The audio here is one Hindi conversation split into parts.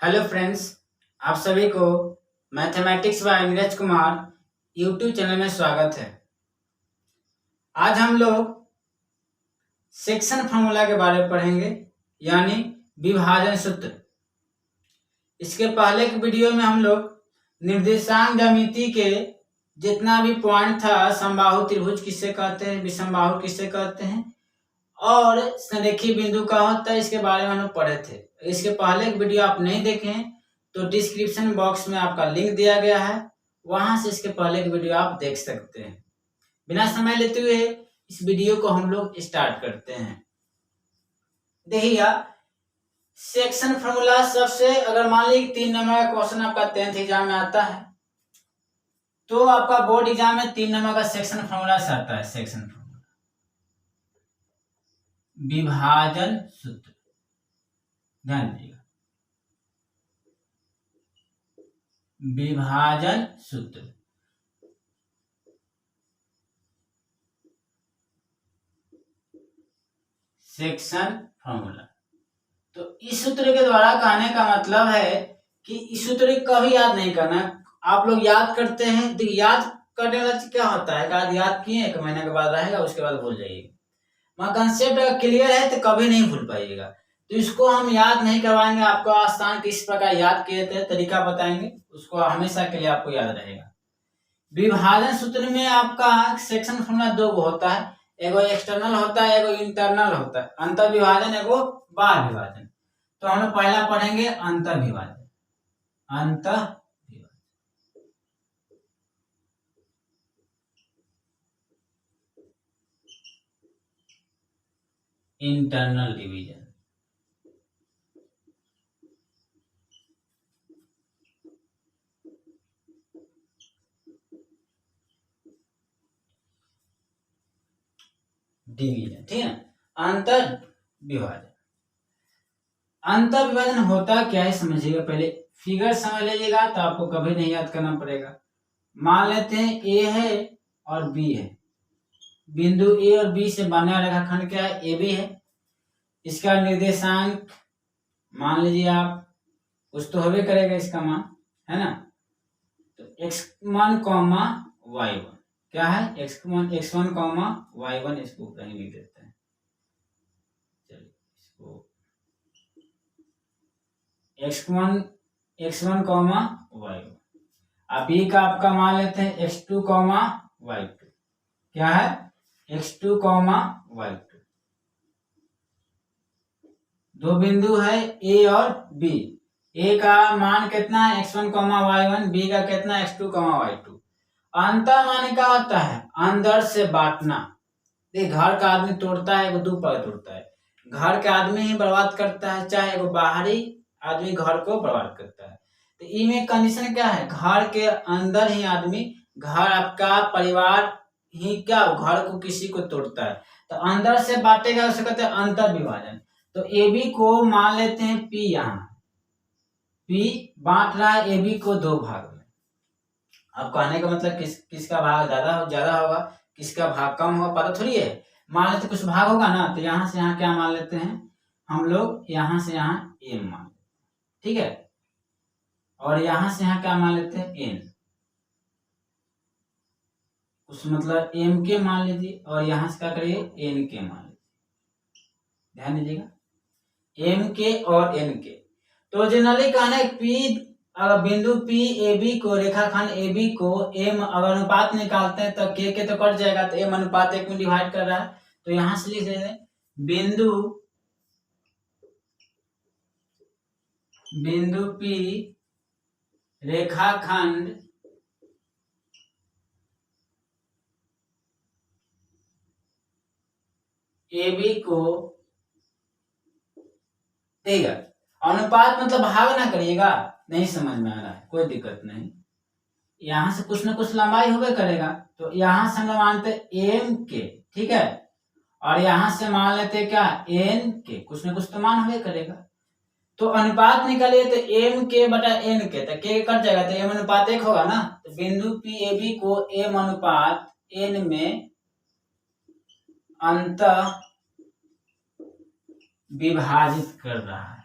हेलो फ्रेंड्स, आप सभी को mathematics bye Neeraj Kumar YouTube channel में स्वागत है। आज हम लोग सेक्शन फार्मूला के बारे में पढ़ेंगे, यानी विभाजन सूत्र। इसके पहले के वीडियो में हम लोग निर्देशांक ज्यामिति के जितना भी पॉइंट था, समबाहु त्रिभुज किससे कहते हैं, विषमबाहु किससे कहते हैं और संरेखीय बिंदु का होता है, इसके बारे में हम लोग पढ़े थे। इसके पहले एक वीडियो आप नहीं देखे हैं तो डिस्क्रिप्शन बॉक्स में आपका लिंक दिया गया है, वहां से इसके पहले की वीडियो आप देख सकते हैं। बिना समय लेते हुए इस वीडियो को हम लोग स्टार्ट करते हैं। देखिए, सेक्शन फॉर्मूला सबसे, अगर मान लीजिए 3 नंबर का क्वेश्चन आपका 10th एग्जाम में आता है तो आपका बोर्ड एग्जाम में 3 नंबर का सेक्शन फॉर्मूला से आता है। सेक्शन फॉर्मूला विभाजन सूत्र, ध्यान दीजिएगा, विभाजन सूत्र। Section formula. तो इस सूत्र के द्वारा कहने का मतलब है कि इस सूत्र को कभी याद नहीं करना। आप लोग याद करते हैं तो याद करने वाला क्या होता है, याद किए 1 महीने के बाद रहेगा, उसके बाद भूल जाइएगा। वहाँ कंसेप्ट अगर क्लियर है तो कभी नहीं भूल पाइएगा। तो इसको हम याद नहीं करवाएंगे, आपको आसान किस प्रकार याद किए थे तरीका बताएंगे, उसको हमेशा के लिए आपको याद रहेगा। विभाजन सूत्र में आपका सेक्शन फॉर्मूला 2 होता है, एगो एक्सटर्नल होता है, एगो इंटरनल होता है। अंतर विभाजन, एगो बाह्य विभाजन। तो हम लोग पहला पढ़ेंगे अंतर विभाजन। अंतर विभाजन, इंटरनल डिवीजन। डिवीजन, ठीक है। अंतर विभाजन, अंतर विभाजन होता क्या है समझिएगा। पहले फिगर समझ लीजिएगा तो आपको कभी नहीं याद करना पड़ेगा। मान लेते हैं ए है और बी है, बिंदु ए और बी से बना हुआ रेखाखंड क्या है, ए बी है। इसका निर्देशांक मान लीजिए आप, कुछ तो होबे करेगा इसका मान, है ना। तो x1 कॉमा y1 क्या है, x1 कॉमा y1, इसको ऊपर ही लिख देते हैं। चलिए इसको x1 कॉमा y1, अब बी का आपका मान लेते हैं x2 कॉमा y2, क्या है x2 कॉमा y2। दो बिंदु है ए और बी, ए का मान कितना है x1 कॉमा y1, बी का कितना x2 कॉमा y2। अंतर माने क्या होता है, अंदर से बांटना। देख, घर का आदमी तोड़ता है, वो 2 पर तोड़ता है। घर के आदमी ही बर्बाद करता है, चाहे वो बाहरी आदमी घर को बर्बाद करता है। तो ई में कंडीशन क्या है, घर के अंदर ही आदमी, घर आपका परिवार ही क्या घर को किसी को तोड़ता है, तो अंदर से बांटेगा, उसे कहते हैं अंतर विभाजन। तो ए बी को मान लेते हैं पी, यहाँ पी बांट रहा है ए बी को 2 भाग में। अब कहने का मतलब किसका भाग ज्यादा होगा, किसका भाग कम होगा पता थोड़ी है। मान लेते कुछ भाग होगा ना, तो यहाँ से यहाँ क्या मान लेते हैं हम लोग, यहाँ से यहाँ m मान लेते हैं, ठीक है। और यहाँ से यहाँ क्या मान लेते हैं n, उस मतलब m के मान लीजिए, और यहाँ से क्या करिए n के मान लीजिए। ध्यान दीजिएगा, m के और n के। तो जनरली कहना है p, अगर बिंदु P AB को, रेखाखंड AB को m अगर अनुपात निकालते हैं तो के तो कट जाएगा, तो m अनुपात 1 में डिवाइड कर रहा है। तो यहां से लिख देते हैं बिंदु P रेखाखंड AB को देगा। अनुपात मतलब भाग ना करिएगा, नहीं समझ में आ रहा है कोई दिक्कत नहीं, यहां से कुछ ना कुछ लंबाई होबे करेगा। तो यहां से हम मानते m के, ठीक है, और यहां से मान लेते क्या n के, कुछ ना कुछ तो मान होबे करेगा। तो अनुपात निकालिए तो m के बटा n के, तो के कट जाएगा, तो m अनुपात 1 होगा ना। तो बिंदु P A B को m अनुपात n में अंतः विभाजित कर रहा है,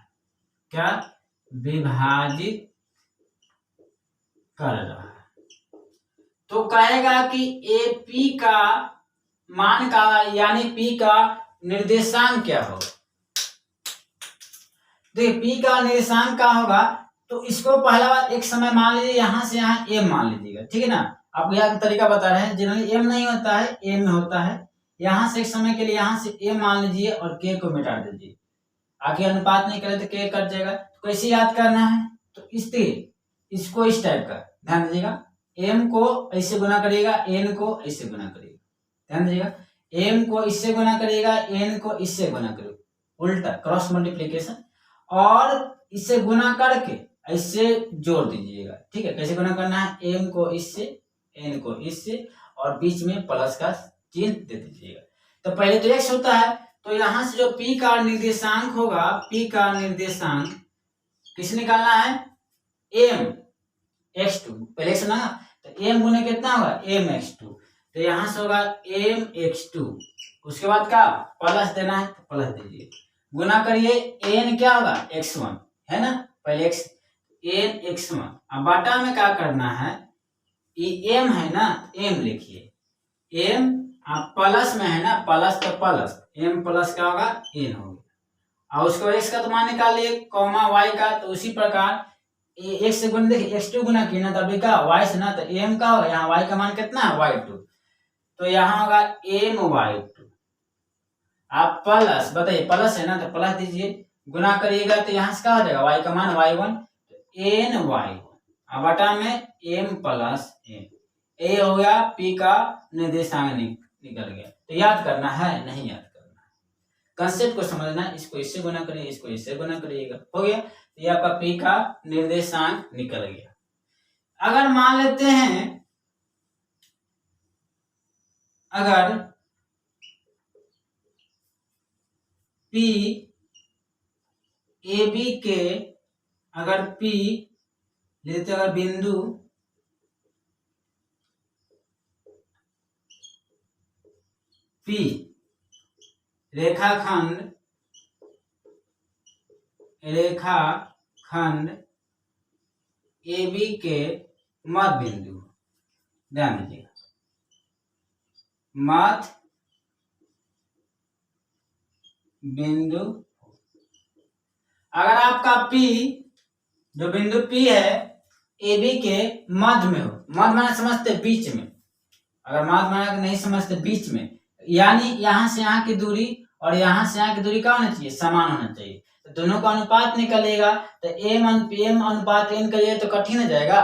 क्या विभाजित कर रहा है। तो कहेगा कि ए पी का मान का यानी पी का निर्देशांक क्या होगा। देखिए पी का निर्देशांक क्या होगा, तो इसको पहला बार एक समय मान लीजिए, यहां से यहां एम मान लीजिएगा, ठीक है ना। आपको यहाँ तरीका बता रहे हैं, जनरली एम नहीं होता है, एम में होता है। यहां से एक समय के लिए यहां से एम मान लीजिए और के को मिटा दीजिए। आगे अनुपात नहीं करे तो के कट जाएगा। तो कैसे याद करना है, तो इसको इस टाइप का ध्यान दीजिएगा। एम को ऐसे गुना करिएगा, एन को ऐसे गुना करिएगा, ध्यान दीजिएगा। एम को इससे गुना करिएगा, एन को इससे गुना करिएगा, उल्टा क्रॉस मल्टीप्लीकेशन। और इससे गुना करके ऐसे जोड़ दीजिएगा, ठीक है। कैसे गुना करना है, एम को इससे, एन को इससे, और बीच में प्लस का चिन्ह दे दीजिएगा। तो पहले तो एक्स होता है, तो यहां से जो पी का निर्देशांक होगा, पी का निर्देशांक किस निकालना है, एम एक्स टू, पहले एक्स ना, तो एम गुने कितना होगा, एम एक्स टू। तो यहां से होगा एम एक्स टू, उसके बाद का प्लस देना है तो प्लस दीजिए, गुना करिए, एन क्या होगा, एक्स वन है ना, पहले एक्स, एन एक्स वन। अब बाटा में क्या करना है, ये एम है ना, एम लिखिए, एम आप प्लस में है ना, प्लस तो प्लस, एम प्लस क्या होगा, एन हो गया। और उसके बाद एक्स का तो मान निकालिए, कॉमा वाई का, तो उसी प्रकार एक्स से गुना, देखिए एक्स टू गुना किया ना, तभी का वाई से ना, तो एम का होगा, यहाँ वाई का मान कितना है, वाई टू, तो यहाँ होगा एम वाई टू। आप प्लस बताइए, प्लस है ना तो प्लस दीजिए, गुना करिएगा तो यहाँ से क्या हो जाएगा, वाई का मान Y one, N Y one, अब बटा में एम प्लस एन। ए हो गया पी का निर्देशांक निकल गया। तो याद करना है, नहीं याद करना है, कंसेप्ट को समझना है। इसको इससे गुना करिए, इसको इससे गुना करिएगा, हो गया। तो ये आपका पी का निर्देशांक निकल गया। अगर मान लेते हैं, अगर पी ए बी के, अगर पी लेते, अगर बिंदु पी रेखाखंड ए बी के मध्य बिंदु, ध्यान दीजिएगा, मध्य बिंदु। अगर आपका P, जो बिंदु P है ए बी के मध्य में हो, मध्य माना समझते बीच में, अगर मध्य माना नहीं समझते बीच में, यानी यहां से यहाँ की दूरी और यहां से यहाँ की दूरी क्या होना चाहिए, समान होना चाहिए। तो दोनों का अनुपात निकलेगा, तो एम अनुपात एन करिए तो कठिन हो जाएगा,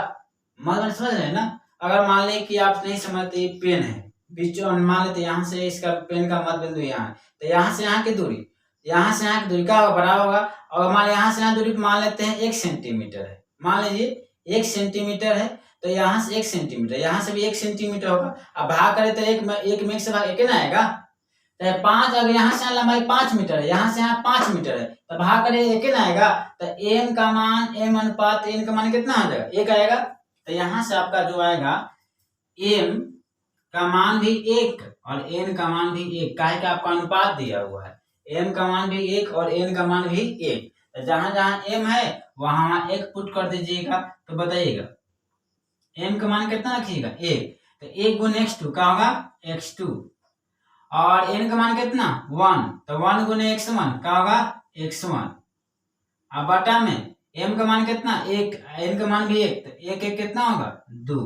मध्य समझ रहे हैं ना। अगर मान लें कि आप नहीं समझते, पेन है बीच, मान लेते यहाँ से इसका पेन का मध्य बिंदु यहाँ है, तो यहाँ से यहाँ की दूरी, यहाँ से यहाँ की दूरी क्या होगा, बराबर होगा। और मान यहाँ से यहाँ दूरी मान लेते हैं 1 सेंटीमीटर है, मान लीजिए 1 सेंटीमीटर है, तो यहाँ से 1 सेंटीमीटर, यहाँ से भी 1 सेंटीमीटर होगा। अब भाग करे तो एक में से भाग एक ना आएगा, तो 5, अगर यहाँ से लंबाई 5 मीटर है, यहाँ से यहाँ 5 मीटर है, तो भाग करे एक ना आएगा, तो एम का मान, एम अनुपात एन का मान कितना आ जाएगा, 1 आएगा। तो यहाँ से आपका जो आएगा, एम का मान भी 1 और एन का मान भी 1, काहे का आपका अनुपात दिया हुआ है, एम का मान भी 1 और एन का मान भी 1। तो जहां जहां एम है वहां 1 पुट कर दीजिएगा। तो बताइएगा एम का मान कितना रखिएगा, 1, तो 1 गुने x2 क्या होगा, x2, और n का मान कितना 1, तो 1 गुने x1 क्या होगा, x1। अब बटा में m का मान कितना 1, n का मान भी 1, तो 1 1 कितना होगा 2,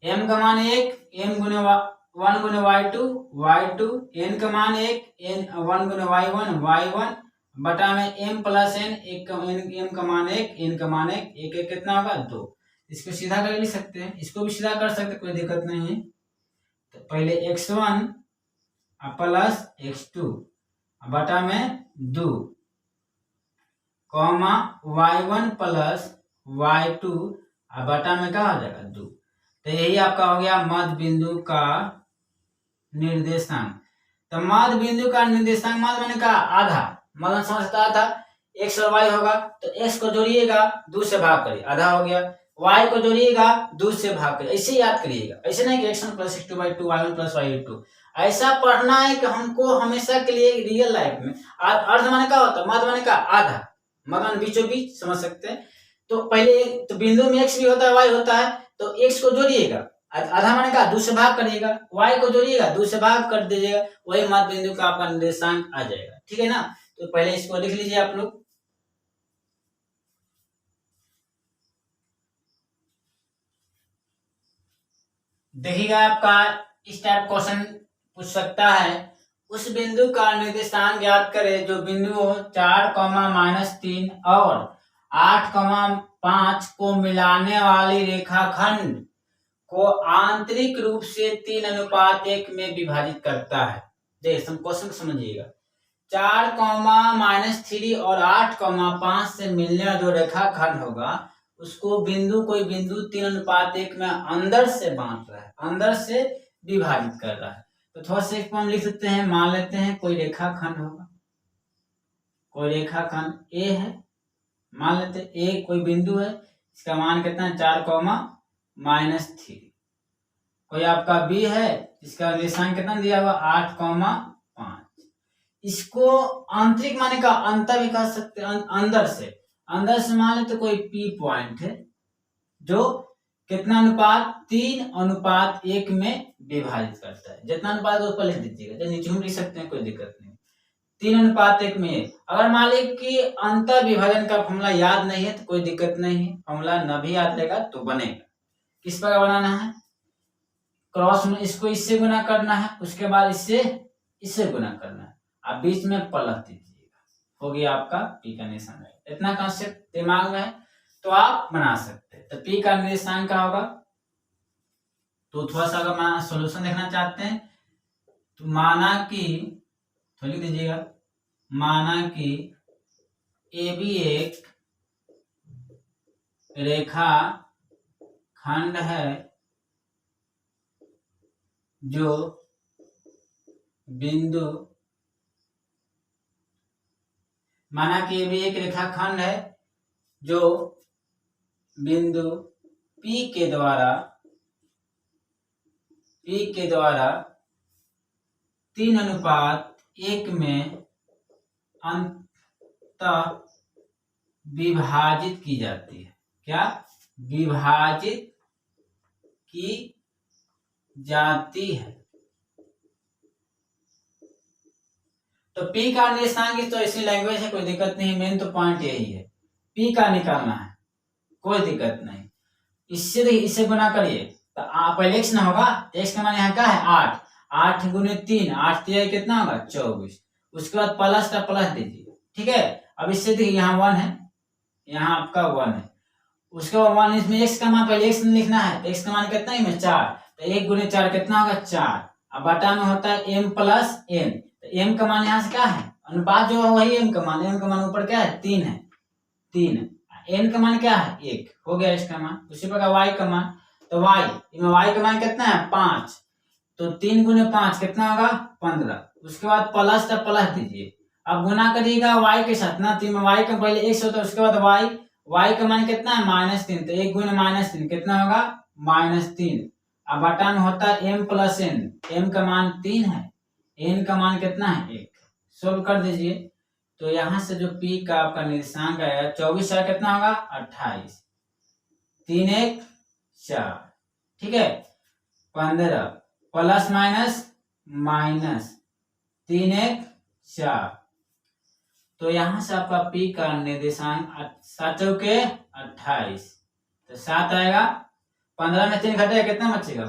m का मान 1, m गुने 1 गुने y2, n का मान 1, n 1 गुने y1, बटा में m प्लस n, m का मान 1, n का मान 1, 1 1 कितना होगा 2। इसको सीधा कर लिख सकते हैं, इसको भी सीधा कर सकते, कोई दिक्कत नहीं है। तो पहले x1 प्लस x2 बटा में 2, कॉमा y1 प्लस y2 बटा में क्या हो जाएगा 2। तो यही आपका हो गया मध्य बिंदु का निर्देशांक। तो मध्य बिंदु का निर्देशांक, मध्य माने का आधा, मतलब समझता था x और y होगा, तो x को जोड़िएगा 2 से भाग करिए, आधा हो गया, y को जोड़िएगा 2 से भाग करिए, ऐसे याद करिएगा, ऐसे नहीं कि x1 plus x2/2, y1 plus y2, ऐसा पढ़ना है कि हमको हमेशा के लिए रियल लाइफ में। अर्ध माने का होता है, मध्य माने का आधा, मतलब बीचों बीच समझ सकते हैं। तो पहले तो बिंदु में x भी होता है, y होता है, तो x को जोड़िएगा, आधा माने का 2 से भाग करिएगा, y को जोड़िएगा 2 से भाग कर दीजिएगा, वही मध्य बिंदु का आपका निर्देशांक आ जाएगा। ठीक है ना। तो पहले इसको लिख लीजिए आप लोग। देखिएगा आपका इस टाइप क्वेश्चन पूछ सकता है, उस बिंदु का निर्देशांक ज्ञात करें जो बिंदुओं 4, -3 और 8, 5 को मिलाने वाली रेखाखंड को आंतरिक रूप से 3:1 में विभाजित करता है। देखिए क्वेश्चन को समझिएगा। 4, -3 और 8, 5 से मिलने वाला जो रेखाखंड होगा उसको कोई बिंदु 3:1 में अंदर से बांट रहा है, अंदर से विभाजित कर रहा है। तो थोड़ा सा हम लिख सकते हैं, मान लेते हैं कोई रेखाखंड होगा, कोई रेखाखंड ए है, मान लेते हैं ए कोई बिंदु है, इसका मान कितना है 4, -3। कोई आपका बी है, इसका निर्देशांक कितना दिया हुआ 8, 5। इसको आंतरिक माने का अंतर भी कह सकते हैं, अंदर से मान लेते कोई पी पॉइंट है जो कितना अनुपात 3:1 में विभाजित करता है। जितना अनुपात ऊपर लिख दीजिएगा, नीचे हम लिख सकते हैं, कोई दिक्कत नहीं। 3:1 में अगर मान ली कि अंतर विभाजन का फॉर्मूला याद नहीं है तो कोई दिक्कत नहीं है, फॉर्मूला न भी याद रहेगा तो बनेगा। किस प्रकार बनाना है, क्रॉस में इसको इससे गुना करना है, उसके बाद इससे गुना करना है, आप बीच में पलट दीजिएगा, हो गया आपका पी का निशान। इतना कॉन्सेप्ट दिमाग में है तो आप बना सकते हैं। तो पी का निर्देशांक क्या होगा, तो थोड़ा सा अगर मैं सॉल्यूशन देखना चाहते हैं तो माना कि तो लिख दीजिएगा, माना कि ए बी एक रेखा खंड है जो बिंदु, माना कि ए बी एक रेखाखंड है जो बिंदु P के द्वारा 3:1 में अंततः विभाजित की जाती है। क्या विभाजित की जाती है। तो P का निर्देशांक तो ऐसी लैंग्वेज है, कोई दिक्कत नहीं, मेन तो पॉइंट यही है, P का निकालना है, कोई दिक्कत नहीं। इससे गुना करिए तो पहले x ना होगा, x का मान यहाँ क्या है 8, 8 × 3, 8 3 कितना होगा 24, उसके बाद प्लस का प्लस दीजिए। ठीक है, अब इससे देखिए यहाँ 1 है, यहाँ आपका 1 है, उसके बाद 1, इसमें x का मान पहले x लिखना है, तो x का मान कितना है 4, तो 1 × 4 कितना होगा 4, अब बटा में होता है m + n, तो m का मान यहाँ से क्या है, अनुपात जो है वही m का मान ऊपर क्या है 3 है, 3, n का मान क्या है 1, हो गया इसका मान। उसी प्रकार y का मान, तो y का मान कितना है 5, तो 3 × 5 कितना होगा 15, उसके बाद प्लस का प्लस दीजिए, अब गुना करिएगा y के साथ ना, तो y का पहले x होता है, उसके बाद y का मान कितना है -3, तो 1 × -3 कितना होगा -3, अब बटा में होता है m + n, m का मान 3 है, n का मान कितना है 1, सोल्व कर दीजिए। तो यहां से जो P का आपका निर्देशांक आएगा 24 कितना होगा 28, 3 1 4, ठीक है, 15 प्लस माइनस 3 1 4, तो यहां से आपका P का निर्देशांक 7 चौके 28, तो 7 आएगा, 15 में 3 घटेगा कितना बचेगा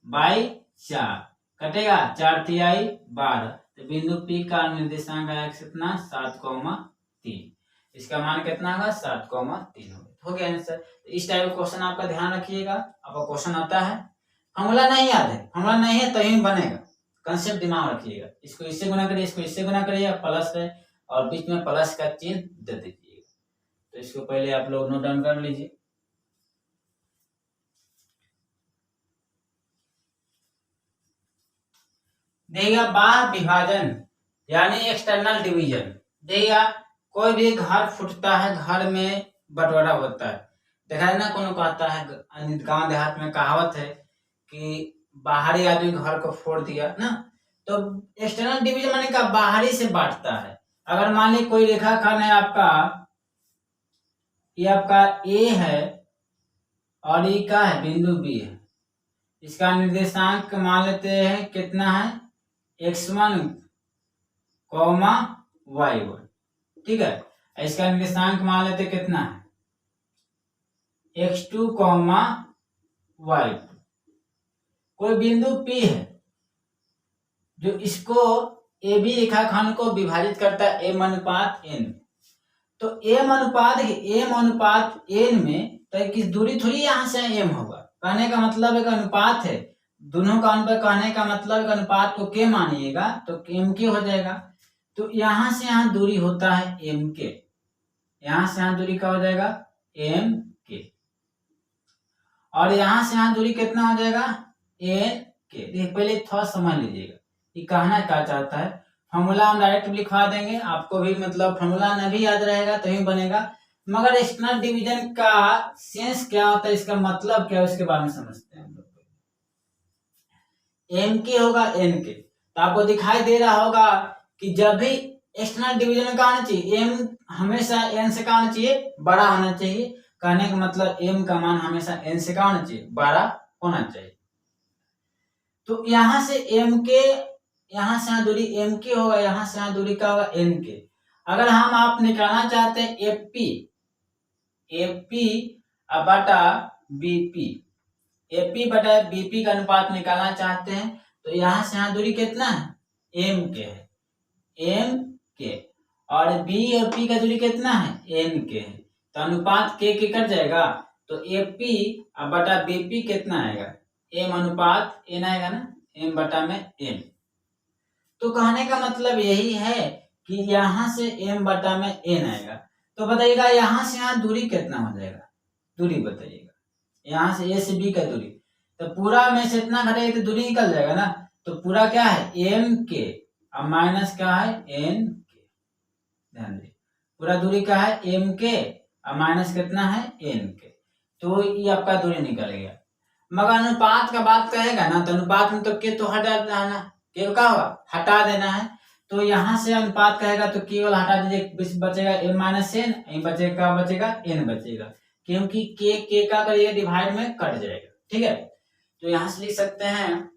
12/4 कटेगा, 4 3 12, तो बिंदु P का निर्देशांक आया कितना 7,3, इसका मान कितना होगा 7,3 हो गया आंसर। तो इस टाइप का क्वेश्चन आपका ध्यान रखिएगा, आपका क्वेश्चन आता है, फॉर्मूला नहीं याद है, फॉर्मूला नहीं है तभी बनेगा, कंसेप्ट दिमाग रखिएगा, इसको इससे गुना करिए, इसको इससे गुना करिए, प्लस है और बीच में प्लस का चिन्ह दे दीजिएगा। तो इसको पहले आप लोग नोट डाउन कर लीजिए। देखिएगा बाह्य विभाजन यानी एक्सटर्नल डिवीजन, देखिएगा कोई भी घर फूटता है, घर में बंटवारा होता है, देखा है ना, कौन कहता है, गांव देहात में कहावत है कि बाहरी आदमी घर को फोड़ दिया ना, तो एक्सटर्नल डिवीजन माने का बाहरी से बांटता है, अगर मान ली कोई रेखाखंड है आपका, ये आपका ए है और ये का है बिंदु बी है, इसका निर्देशांक मान लेते हैं कितना है, x1, y1, ठीक है। इसका निर्देशांक मान लेते कितना है, x2, y2। कोई बिंदु P है जो इसको ए बी रेखाखंड को विभाजित करता है m अनुपात n। तो m अनुपात n में तो किस दूरी थोड़ी यहाँ से m होगा, कहने का मतलब एक अनुपात है, दोनों का अनुपात, कहने का मतलब एक अनुपात को k मानिएगा तो m k हो जाएगा। तो यहाँ से यहाँ दूरी होता है m k, यहाँ से यहाँ दूरी क्या हो जाएगा, m k, और यहाँ से यहाँ दूरी कितना हो जाएगा, n k। देखिए पहले थोड़ा समझ लीजिएगा ये कहना क्या चाहता है। फॉर्मूला हम डायरेक्ट लिखवा देंगे, आपको भी मतलब फॉर्मूला न भी याद रहेगा तभी बनेगा, मगर स्टैंडर्ड डिवीजन का सेंस क्या होता है, इसका मतलब क्या है उसके बारे में समझते हैं हम लोग। एम के होगा एन के, तो आपको दिखाई दे रहा होगा कि जब भी स्टैंडर्ड डिवीजन का आना चाहिए, एम हमेशा एन से का आना चाहिए, बड़ा होना चाहिए। कहने का मतलब एम का मान हमेशा एन से का होना चाहिए, बड़ा होना चाहिए। तो यहाँ से एम के, यहाँ से यहाँ दूरी एम के होगा, यहाँ से यहाँ दूरी का होगा एन के। अगर हम आप निकालना चाहते हैं एपी बटा बीपी, एपी बटा बीपी का अनुपात निकालना चाहते हैं, तो यहाँ से यहाँ दूरी कितना है, एम के है, एम के, और बी और पी का दूरी कितना है, एन के है। तो अनुपात के कट जाएगा, तो एपी बटा बीपी कितना आएगा, एम अनुपात एन आएगा ना, एम बटा में एन। तो कहने का मतलब यही है कि यहाँ से एम बटा में एन आएगा। तो बताइएगा यहाँ से यहाँ दूरी कितना हो जाएगा, दूरी बताइएगा, यहाँ से ए से बी का दूरी, तो पूरा में से इतना घटेगा तो दूरी निकल जाएगा ना। तो पूरा क्या है, एम के और माइनस क्या है, एन के। ध्यान दीजिए पूरा दूरी क्या है, एम के और माइनस कितना है, एन के। तो ये आपका दूरी निकल गया। मगर अनुपात का बात कहेगा ना, तो अनुपात में तो के तो हटा देना, के का होगा, हटा देना है। तो यहाँ से अनुपात कहेगा तो केवल हटा दीजिए, बचेगा एन माइनस एन, बचेगा एन बचेगा, क्योंकि के का करिए डिवाइड में कट जाएगा, ठीक है। तो यहाँ से लिख सकते हैं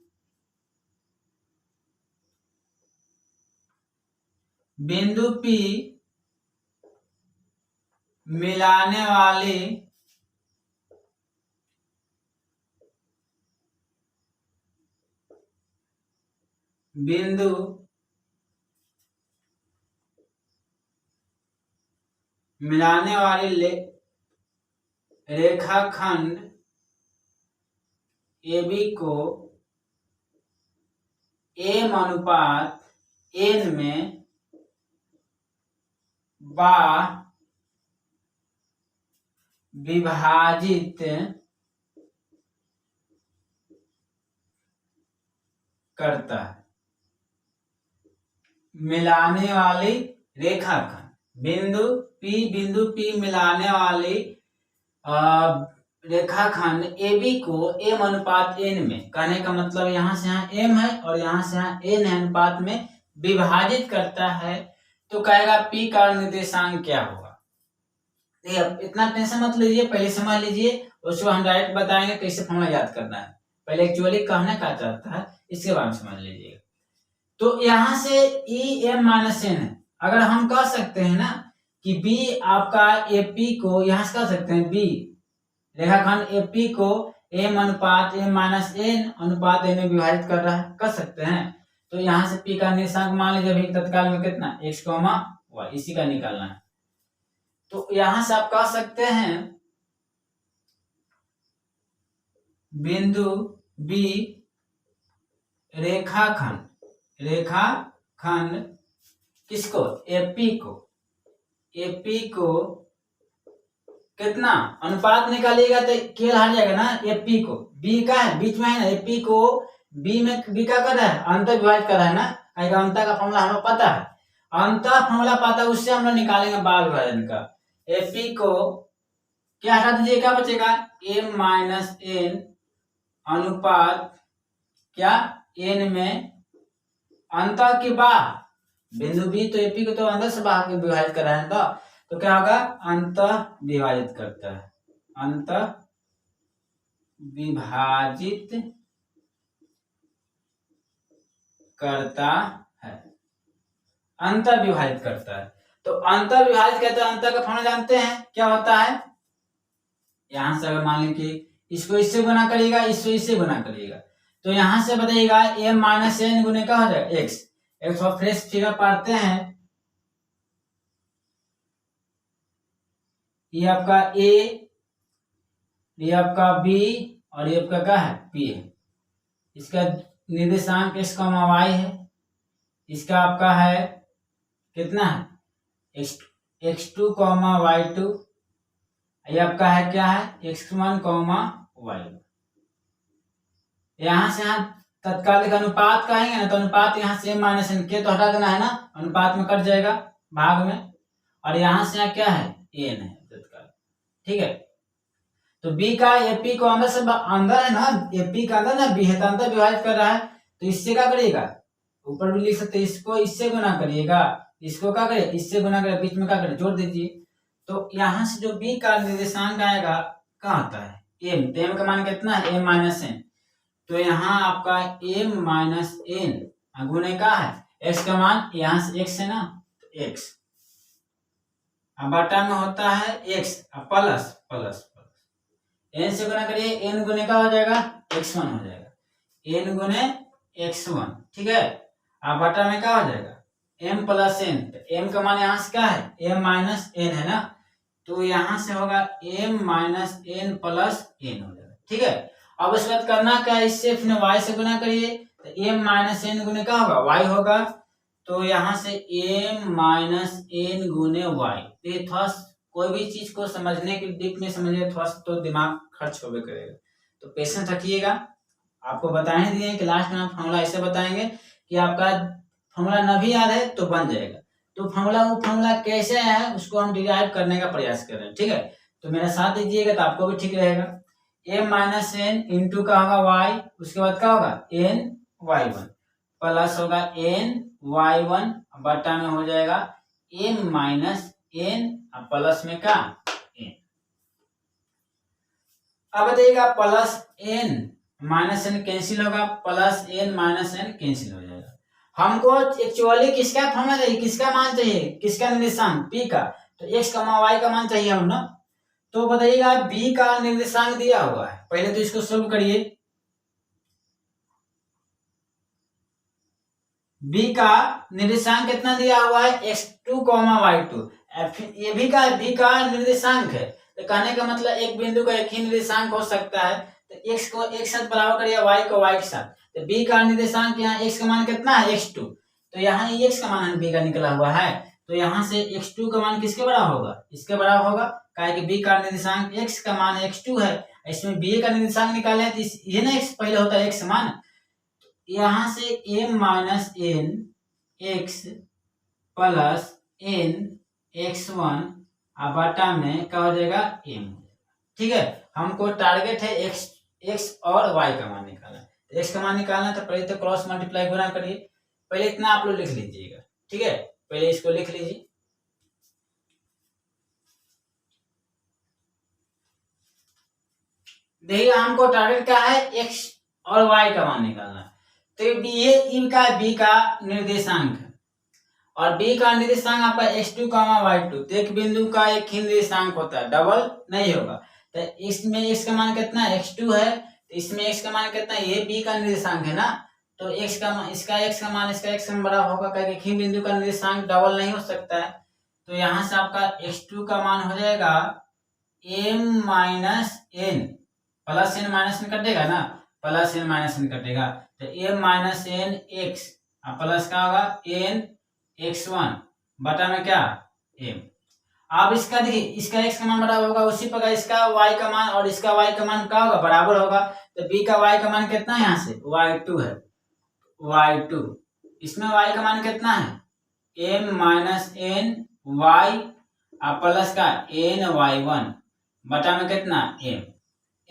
बिंदु P मिलाने वाली बिंदु मिलाने वाली रेखाखंड AB को एम अनुपात एन में विभाजित करता है। मिलाने वाली रेखाखंड बिंदु P मिलाने वाली रेखाखंड AB को एम अनुपात एन में, कहने का मतलब यहाँ से यहाँ एम है और यहाँ से यहाँ एन है, अनुपात में विभाजित करता है। तो कहेगा P का निर्देशांक क्या होगा। इतना टेंशन मत लीजिए, पहले समझ लीजिए, उसको हम डायरेक्ट बताएंगे कैसे फॉर्मूला याद करना है। पहले एक्चुअली कहना क्या चाहता है इसके बारे में समझ लीजिएगा। तो यहाँ से ई एम माइनस एन है, अगर हम कह सकते हैं ना कि बी आपका एपी को, यहाँ से कह सकते हैं बी रेखाखंड एपी को एम अनुपात एम माइनस एन अनुपात एन में विभाजित कर रहा है, कर सकते हैं। तो यहाँ से पी का निर्देशांक मान लीजिए अभी तत्काल में कितना, x, y, इसी का निकालना है। तो यहां से आप कह सकते हैं बिंदु बी रेखाखंड किसको, एपी को कितना अनुपात निकालिएगा तो केवल हट जाएगा ना, एपी को बी का है बीच में है ना, एपी को बी में बी का कर रहा है, अंतर विभाजित कर रहा है ना, अंतर का फॉर्मूला हमें पता है, अंतर फॉर्मूला पता है, उससे हम लोग निकालेंगे बार विभाजन का। एपी को क्या हटा दीजिए, क्या बचेगा, एम माइनस एन अनुपात क्या एन में, अंतर के बाद बिंदु बी तो एपी को तो अंदर से बाहर विभाजित कर रहा है तो क्या होगा, अंतः विभाजित करता है, अंतः विभाजित करता है, अंतर विभाजित करता है। तो अंतर विभाजित करता है, अंतर का फॉर्मूला जानते हैं क्या होता है। यहां से अगर मान लीजिए कि इसको इससे गुना करिएगा, इसको इससे गुना करिएगा, तो यहां से बताइएगा m माइनस एन गुने का हो जाएगा x। एक और फ्रेश फिगर पढ़ते हैं, ये आपका a, ये आपका b और ये आपका क्या है p है। इसका निर्देशांक x, y है। इसका आपका है कितना है x2, y2। ये आपका है क्या है x1, y1। यहां से यहाँ तत्कालिक अनुपात कहेंगे ना, तो अनुपात यहाँ से m माइनस एन के तो हटा देना है ना, अनुपात में कट जाएगा भाग में, और यहां से यहाँ क्या है n है तत्काल, ठीक है। तो b का ap को अंदर से अंदर है ना, ap का अंदर ना b है तो अंदर विभाजित कर रहा है, तो इससे क्या करिएगा, ऊपर भी लिख सकते हैं, इसको इससे गुना करिएगा, इसको क्या करिए इससे गुना करिए, बीच में क्या करिए जोड़ दीजिए। तो यहाँ से जो b का निर्देशांक आएगा क्या आता है m, तो m का मान कितना है m माइनस एन। तो यहाँ आपका m माइनस एन गुने का है x का मान, यहाँ से x है ना तो x, अब बटा में होता है x प्लस प्लस n से गुना करिए, n गुने का हो जाएगा x1 हो जाएगा, n गुने x1, ठीक है। अब बटा में क्या हो जाएगा m प्लस एन, तो m का मान यहाँ से क्या है m माइनस एन है ना, तो यहाँ से होगा m minus N plus N हो जाएगा, ठीक है। अब उसके बाद करना क्या है, इससे फिर y से गुना करिए, तो m माइनस एन गुने क्या होगा y होगा, तो यहाँ से m माइनस एन गुने y। तो थोड़ा कोई भी चीज को समझने के डीप में समझिए, थोड़ा सा तो दिमाग खर्च होवे करेगा, तो पेशेंस रखिएगा। आपको बताने दिए कि लास्ट में आप फॉर्मूला ऐसे बताएंगे कि आपका फॉर्मूला न भी याद है तो बन जाएगा। तो वो फॉर्मूला कैसे है उसको हम डिराइव करने का प्रयास कर रहे हैं, ठीक है। तो मेरा साथ दीजिएगा तो आपको भी ठीक रहेगा। m माइनस एन इंटू का होगा y, उसके बाद क्या होगा n y1 प्लस होगा n y1 बटा में हो जाएगा m माइनस एन प्लस में का n। अब बताइएगा plus n minus N cancel होगा, plus n minus N cancel हो जाएगा। हमको एक्चुअली किसका फॉर्मूला चाहिए, किसका मान चाहिए, किसका निर्देशांक p का, तो x, y का मान चाहिए हम ना। तो बताइएगा b का निर्देशांक दिया हुआ है, पहले तो इसको सोल्व करिए। b का निर्देशांक कितना दिया हुआ है x2, y2। ये भी का b का निर्देशांक है, तो कहने का मतलब एक बिंदु का एक ही निर्देशांक हो सकता है, तो x को एक साथ बराबर करिए, y को y के साथ। तो b का निर्देशांक यहाँ x का मान कितना है x2, तो यहाँ x का मान b का निकला हुआ है, तो यहाँ से x2 का मान किसके बराबर होगा, इसके बराबर होगा, काहे कि b का निर्देशांक x का मान x2 है, इसमें b का निर्देशांक निकाले तो ये ना x पहले होता है x मान, यहाँ से m minus n x plus n x1 बटा में क्या हो जाएगा m, ठीक है। हमको टारगेट है x और y का मान निकालना, तो x का मान निकालना तो पहले तो क्रॉस मल्टीप्लाई गुना करिए, पहले इतना आप लोग लिख लीजिएगा, ठीक है। पहले इसको लिख लीजिए, देखिए हमको टारगेट क्या है x और y का मान निकालना, तो ये b का निर्देशांक है, और b का निर्देशांक आपका x2, y2। तो एक बिंदु का एक ही निर्देशांक होता है, डबल नहीं होगा। तो इसमें x का मान कितना है x2 है, तो इसमें x का मान कितना है, ये b का निर्देशांक है ना, तो x का मान इसका x का मान इसका x का बराबर होगा, क्योंकि एक ही बिंदु का निर्देशांक डबल नहीं हो सकता है। तो यहाँ से आपका x2 का मान हो जाएगा m minus N, plus n minus n कटेगा ना, प्लस एन माइनस एन कटेगा, तो m minus n x plus का होगा एन x1 बटा में क्या m। अब इसका देखिए, इसका x का मान बराबर होगा, उसी प्रकार इसका y का मान और इसका y का मान क्या होगा बराबर होगा, तो b का y का मान कितना है, यहाँ से y2 है, y2, इसमें y का मान कितना है m minus n y plus का एन y1 बटा में कितना m।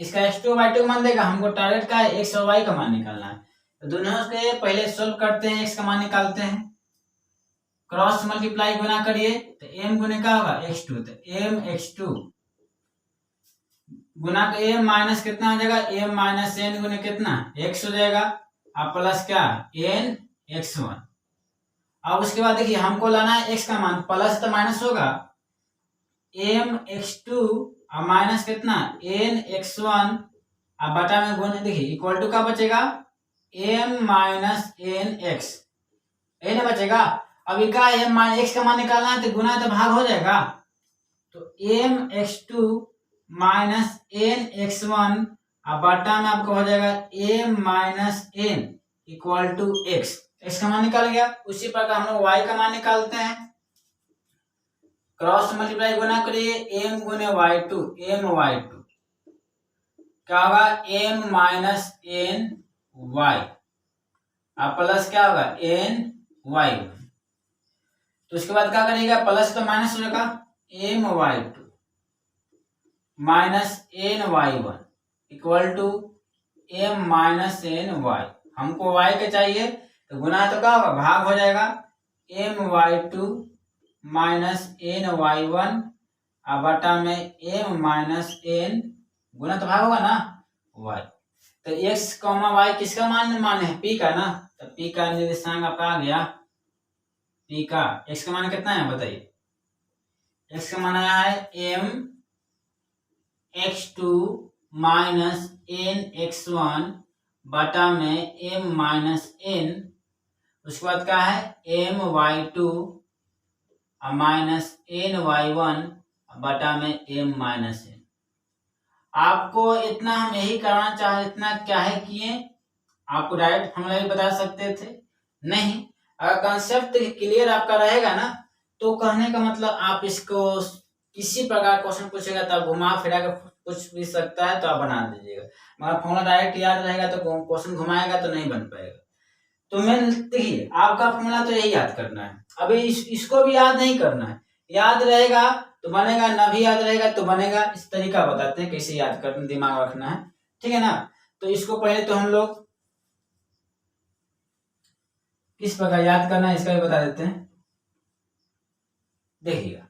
इसका x2 y2 का मान देगा, हमको टारगेट का है x और y का मान निकालना है, तो दोनों के पहले सोल्व करते हैं, x का मान निकालते हैं। क्रॉस मल्टीप्लाई गुना करिए तो m गुने क्या होगा x2, तो m x2 गुना का m माइनस कितना हो जाएगा m माइनस n गुने कितना x हो जाएगा, अब प्लस क्या n x1। अब उसके बाद देखिए हमको लाना है x का मान, प्लस तो माइनस होगा m x2 और माइनस कितना n x1 अब बटा में गुण देखिए इक्वल टू का बचेगा m minus n x n बचेगा। अभी का m माइनस x का मान निकालना है तो गुना तो भाग हो जाएगा, तो m x2 minus n x1 अब बटा में आपको हो जाएगा m minus n equal to x, x का मान निकाल गया। उसी प्रकार हम लोग y का मान निकालते हैं, क्रॉस मल्टीप्लाई गुना करिए m गुने y2 m y2 क्या होगा m माइनस n y अब प्लस क्या होगा n y, तो उसके बाद क्या करिएगा प्लस तो माइनस हो जाएगा m y2 minus n y1 equal to m minus n y, हमको y के चाहिए तो गुना तो क्या होगा भाग हो जाएगा m y2 minus n y1 अब बटा में m माइनस n गुना तो भाग होगा ना y, तो x y किसका मान है p का ना, तो p का निर्देशांक आपका आ गया, p का x का मान कितना है बताइए, x का मान आया है m x2 minus n x1 बटा में m माइनस n, उसके बाद क्या है m y2 minus n y1 बटा में m माइनस n। आपको इतना हम यही करना चाहे, इतना क्या है किए, आपको डायरेक्ट फॉर्मूला भी बता सकते थे, नहीं अगर कंसेप्ट क्लियर आपका रहेगा ना तो कहने का मतलब आप इसको किसी प्रकार क्वेश्चन पूछेगा तो घुमा फिरा कर पूछ भी सकता है तो आप बना दीजिएगा, मगर फॉर्मूला डायरेक्ट याद रहेगा तो क्वेश्चन घुमाएगा तो नहीं बन पाएगा। तो मैं देखिए आपका फॉर्मूला तो यही याद करना है, अभी इसको भी याद नहीं करना है, याद रहेगा तो बनेगा, ना भी याद रहेगा तो बनेगा। इस तरीका बताते हैं कैसे याद करना, दिमाग रखना है, ठीक है ना। तो इसको पहले तो हम लोग किस प्रकार याद करना है इसका भी बता देते हैं। देखिएगा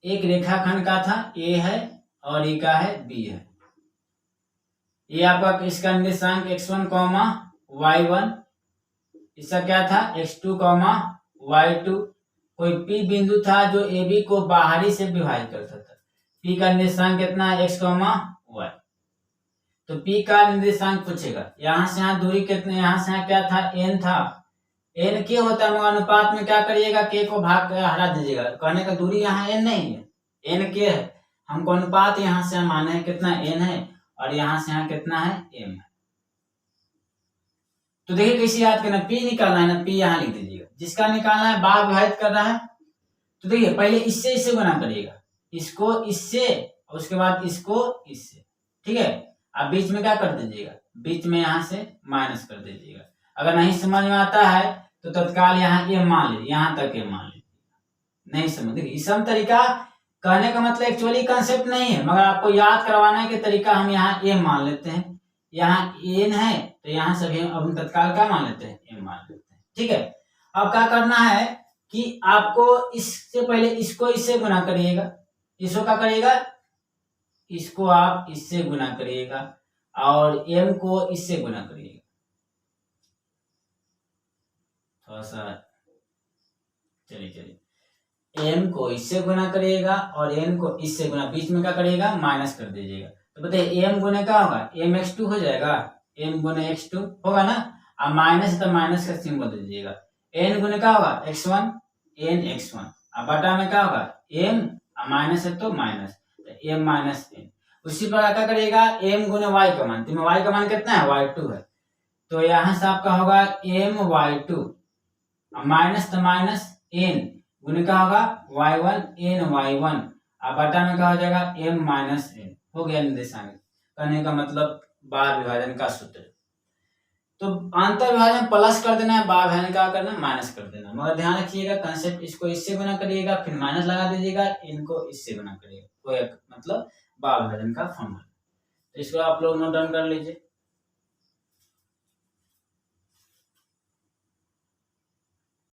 एक रेखाखंड का था ए है और ए का है बी है, ये आपका इसका निर्देशांक x1 y1, इसका क्या था x2 y2, कोई P बिंदु था जो AB को बाहरी से विभाजित करता था, P का निर्देशांक कितना है x y, तो P का निर्देशांक पूछेगा, यहाँ से यहाँ दूरी कितने, यहाँ से यहाँ क्या था n था, n के होता है मगर अनुपात में क्या करिएगा k को भाग कर हटा दीजिएगा, कहने का दूरी यहाँ n नहीं है n के है, हमको अनुपात यहाँ से माने है कितना n है और यहाँ से यहाँ कितना है m है। तो देखिए कैसे याद करना, P निकालना है ना, P यहाँ लिख दीजिएगा, जिसका निकालना है बार विभाजित कर रहा है, तो देखिए पहले इससे इससे गुना करिएगा, इसको इससे और उसके बाद इसको इससे, ठीक है। अब बीच में क्या कर दीजिएगा, बीच में यहाँ से माइनस कर दीजिएगा, अगर नहीं समझ में आता है तो तत्काल यहाँ ये मान लीजिए, यहाँ तक ये मान लीजिए, नहीं समझ, देखिए सम तरीका कहने का मतलब एक्चुअली कंसेप्ट नहीं है मगर आपको याद करवाने के तरीका हम यहाँ ए मान लेते हैं, यहाँ एन है तो यहाँ सभी अब तत्काल क्या मान लेते हैं एम मान लेते हैं, ठीक है। अब क्या करना है कि आपको इससे पहले इसको इससे गुना करिएगा, इसको क्या करिएगा, इसको आप इससे गुना करिएगा और एम को इससे गुना करिएगा, थोड़ा सा चलिए एम को इससे गुना करिएगा और एन को इससे गुना, बीच में क्या करिएगा माइनस कर दीजिएगा, तो बताइए एम गुने क्या होगा एम x2 हो जाएगा, एम गुने x2 होगा ना, अब माइनस तो माइनस का सिंबल दे दीजिएगा, एन गुने क्या होगा x1 एन x1, अब बटा में क्या होगा एम, माइनस है तो माइनस, तो एम माइनस एन। उसी प्रकार क्या करिएगा एम गुने वाई का मान, तो वाई का मान कितना है y2 है, तो यहाँ से आपका होगा एम y2 माइनस तो माइनस एन गुने का होगा y1 n y1, अब बटा में क्या हो जाएगा m माइनस n, हो गया निर्देशांक, कहने का मतलब बार विभाजन का सूत्र। तो अंतर विभाजन प्लस कर देना है, बार विभाजन का करना माइनस कर देना, मगर ध्यान रखिएगा कंसेप्ट, इसको इससे गुना करिएगा फिर माइनस लगा दीजिएगा, इनको इससे गुना करिएगा, तो एक मतलब बार विभाजन का फॉर्मूला, तो इसको आप लोग नोट डाउन कर लीजिए।